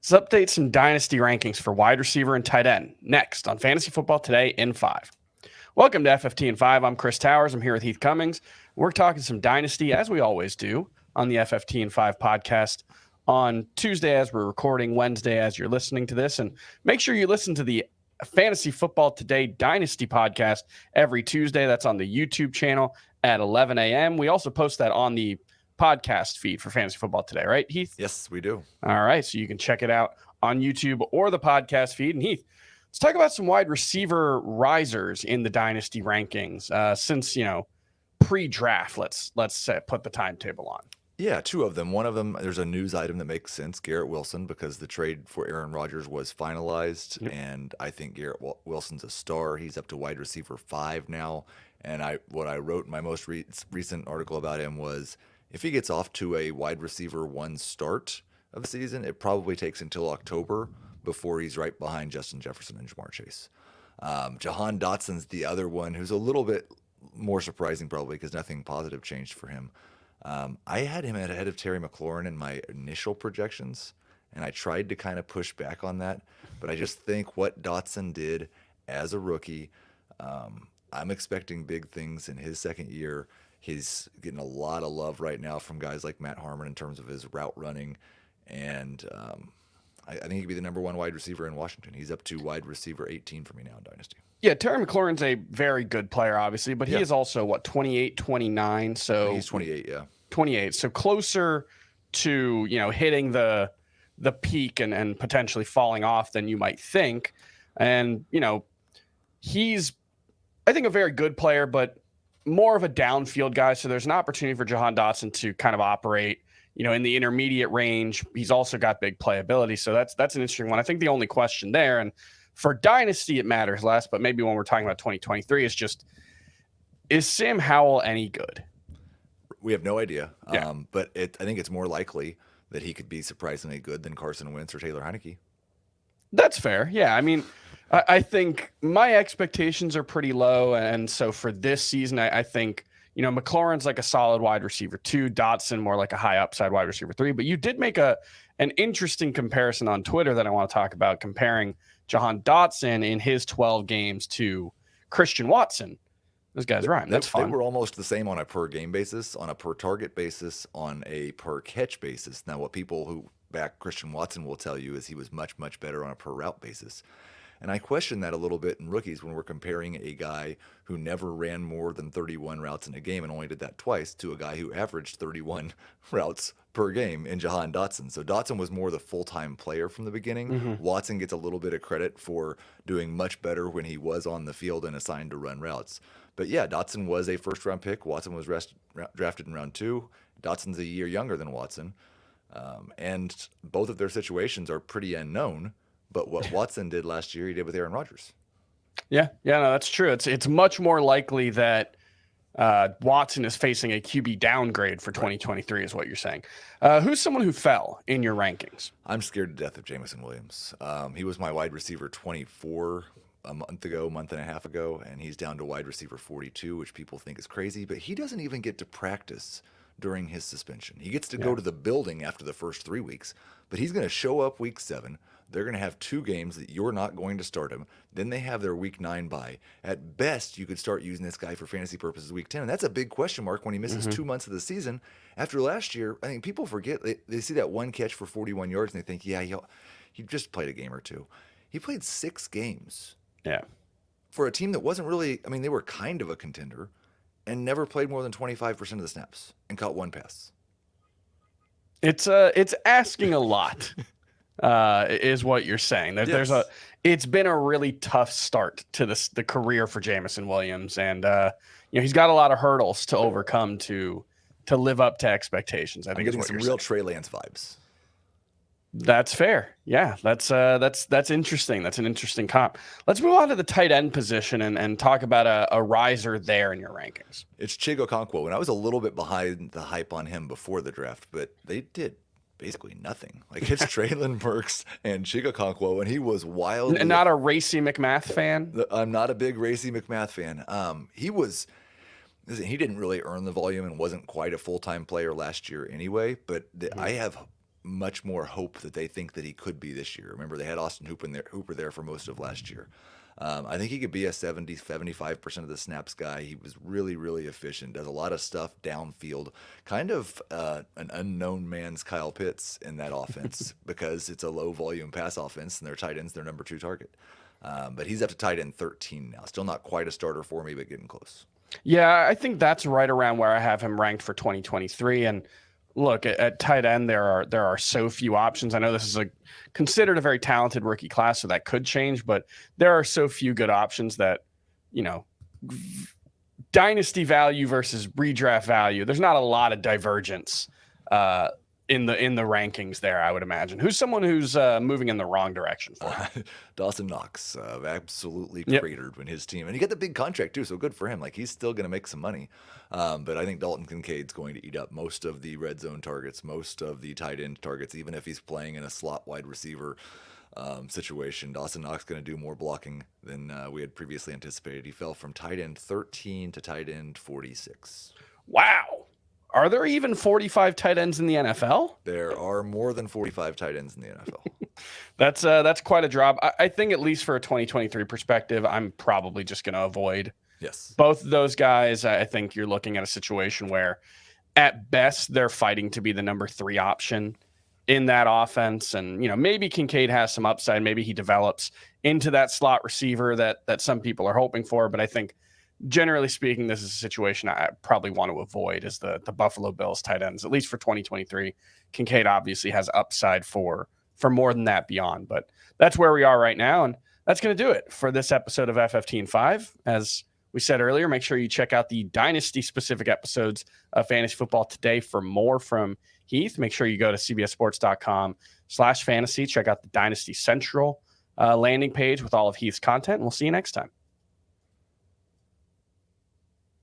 Let's update some dynasty rankings for wide receiver and tight end next on Fantasy Football Today in 5. Welcome to FFT in 5. I'm Chris Towers. I'm here with Heath Cummings. We're talking some dynasty, as we always do, on the FFT in 5 podcast on Tuesday as we're recording, Wednesday as you're listening to this. And make sure you listen to the Fantasy Football Today Dynasty podcast every Tuesday. That's on the YouTube channel at 11 a.m. We also post that on the podcast feed for Fantasy Football Today, right, Heath? Yes, we do. All right, so you can check it out on YouTube or the podcast feed. And Heath, let's talk about some wide receiver risers in the dynasty rankings since pre-draft. Let's put the timetable on. Yeah, two of them. One of them, there's a news item that makes sense, Garrett Wilson, because the trade for Aaron Rodgers was finalized, and I think Garrett Wilson's a star. He's up to wide receiver 5 now, and what I wrote in my most recent article about him was, if he gets off to a wide receiver 1 start of the season, it probably takes until October before he's right behind Justin Jefferson and Jamar Chase. Jahan Dotson's the other one who's a little bit more surprising probably because nothing positive changed for him. I had him ahead of Terry McLaurin in my initial projections, and I tried to kind of push back on that, but I just think what Dotson did as a rookie, I'm expecting big things in his second year. He's getting a lot of love right now from guys like Matt Harmon in terms of his route running, and I think he could be the number 1 wide receiver in Washington. He's up to wide receiver 18 for me now in Dynasty. Yeah, Terry McLaurin's a very good player, obviously, but he is also, 28, 29? So he's 28, yeah. 28, so closer to, hitting the peak and potentially falling off than you might think. And, he's, I think, a very good player, but more of a downfield guy. So there's an opportunity for Jahan Dotson to kind of operate, in the intermediate range. He's also got big playability. So that's an interesting one. I think the only question there, and for Dynasty, it matters less, but maybe when we're talking about 2023, is just, is Sam Howell any good? We have no idea. Yeah. But I think it's more likely that he could be surprisingly good than Carson Wentz or Taylor Heineke. That's fair. Yeah. I mean, I think my expectations are pretty low. And so for this season, I think, McLaurin's like a solid wide receiver 2, Dotson more like a high upside wide receiver 3. But you did make an interesting comparison on Twitter that I want to talk about, comparing Jahan Dotson in his 12 games to Christian Watson. Those guys rhyme. That's fun. They were almost the same on a per game basis, on a per target basis, on a per catch basis. Now, what people who back Christian Watson will tell you is he was much, much better on a per route basis. And I question that a little bit in rookies when we're comparing a guy who never ran more than 31 routes in a game and only did that twice to a guy who averaged 31 routes per game in Jahan Dotson. So Dotson was more the full-time player from the beginning. Mm-hmm. Watson gets a little bit of credit for doing much better when he was on the field and assigned to run routes. But yeah, Dotson was a first-round pick. Watson was drafted in round 2. Dotson's a year younger than Watson. And both of their situations are pretty unknown. But what Watson did last year, he did with Aaron Rodgers. Yeah, no, that's true. It's much more likely that Watson is facing a QB downgrade for 2023 is what you're saying. Who's someone who fell in your rankings? I'm scared to death of Jameson Williams. He was my wide receiver 24 a month and a half ago, and he's down to wide receiver 42, which people think is crazy, but he doesn't even get to practice during his suspension. He gets to go to the building after the first 3 weeks, but he's going to show up week 7. They're going to have 2 games that you're not going to start him. Then they have their week 9 bye. At best, you could start using this guy for fantasy purposes week 10, and that's a big question mark when he misses 2 months of the season. After last year, I think people forget, they see that one catch for 41 yards, and they think, yeah, he just played a game or 2. He played 6 games. Yeah. For a team that wasn't really, they were kind of a contender and never played more than 25% of the snaps and caught 1 pass. It's asking a lot, is what you're saying. It's been a really tough start to the career for Jameson Williams, and he's got a lot of hurdles to overcome to live up to expectations. I think I'm getting some real Trey Lance vibes. That's fair. Yeah, that's interesting. That's an interesting comp. Let's move on to the tight end position and talk about a riser there in your rankings. It's Chig Okonkwo, and I was a little bit behind the hype on him before the draft, but they did basically nothing. Like, it's Traylon Burks and Chig Okonkwo, and he was wild. Not a Racy McMath fan? I'm not a big Racy McMath fan. He didn't really earn the volume and wasn't quite a full-time player last year anyway, but I have much more hope that they think that he could be this year. Remember, they had Austin Hooper there for most of last year. I think he could be a 75% of the snaps guy. He was really, really efficient, does a lot of stuff downfield, kind of an unknown man's Kyle Pitts in that offense because it's a low volume pass offense and their tight end's their number 2 target. But he's up to tight end 13 now. Still not quite a starter for me, but getting close. Yeah, I think that's right around where I have him ranked for 2023. And look, at tight end, there are so few options. I know this is considered a very talented rookie class, so that could change, but there are so few good options that, dynasty value versus redraft value, there's not a lot of divergence in the rankings there, I would imagine. Who's someone who's moving in the wrong direction for him? Dawson Knox absolutely cratered when his team, and he got the big contract too, so good for him. Like, he's still going to make some money. But I think Dalton Kincaid's going to eat up most of the red zone targets, most of the tight end targets, even if he's playing in a slot wide receiver situation. Dawson Knox going to do more blocking than we had previously anticipated. He fell from tight end 13 to tight end 46. Wow. Are there even 45 tight ends in the NFL? There are more than 45 tight ends in the NFL. That's quite a drop. I think at least for a 2023 perspective, I'm probably just going to avoid both of those guys. I think you're looking at a situation where at best they're fighting to be the number 3 option in that offense. And, maybe Kincaid has some upside. Maybe he develops into that slot receiver that some people are hoping for. But I think generally speaking, this is a situation I probably want to avoid is the Buffalo Bills tight ends, at least for 2023. Kincaid obviously has upside for more than that beyond, but that's where we are right now. And that's going to do it for this episode of FFT5. As we said earlier, make sure you check out the Dynasty specific episodes of Fantasy Football Today for more from Heath. Make sure you go to cbssports.com/fantasy. Check out the Dynasty Central landing page with all of Heath's content. And we'll see you next time.